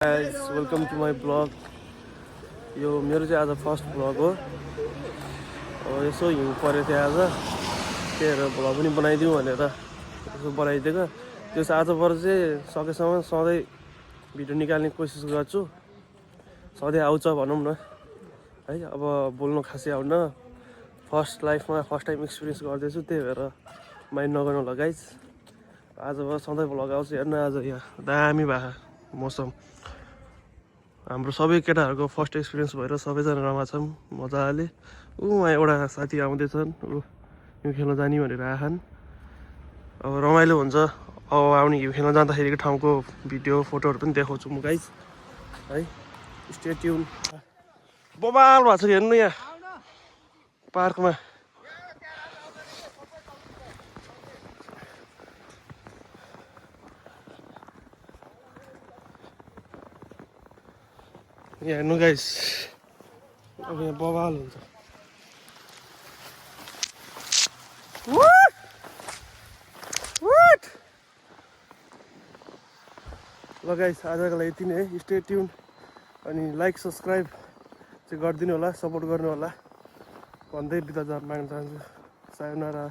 Guys, welcome to my vlog. यो मेरो चाहिँ आज फर्स्ट भ्लग हो। यसो हिउँ परेको थियो आज, त्यही भएर भ्लग पनि बनाइदिउँ भनेर यसो बनाइदिएको। त्यो चाहिँ आजबाट चाहिँ सकेसम्म सधैँ भिडियो निकाल्ने कोसिस गर्छु। सधैँ आउँछ भनौँ न है। अब बोल्नु खासै आउन, लाइफमा फर्स्ट टाइम एक्सपिरियन्स गर्दैछु, त्यही भएर माइन्ड नगर्नु होला गाइज। आजबाट सधैँ भ्लग आउँछ। हेर्नु आज यहाँ दामी भएको मौसम। हाम्रो सबै केटाहरूको फर्स्ट एक्सपिरियन्स भएर सबैजना रमा छौँ मजाले। उहाँ एउटा साथी आउँदैछन्, हिउँ खेल्न जाने भनेर आएछन्। अब रमाइलो हुन्छ। अब आउने हिउँ खेल्न जाँदाखेरिको ठाउँको भिडियो फोटोहरू पनि देखाउँछु म गाइज है। Stay tune. बबाल भएको छ हेर्नु यहाँ पार्कमा। यहाँ हेर्नु गाइस, अब यहाँ बवाल हुन्छ। ल गाइस, आजको लागि यति नै है। स्टे ट्युन अनि लाइक सब्सक्राइब चाहिँ गरिदिनु होला, सपोर्ट गर्नु होला भन्दै बिदा माग्न चाहन्छु। सायोनारा।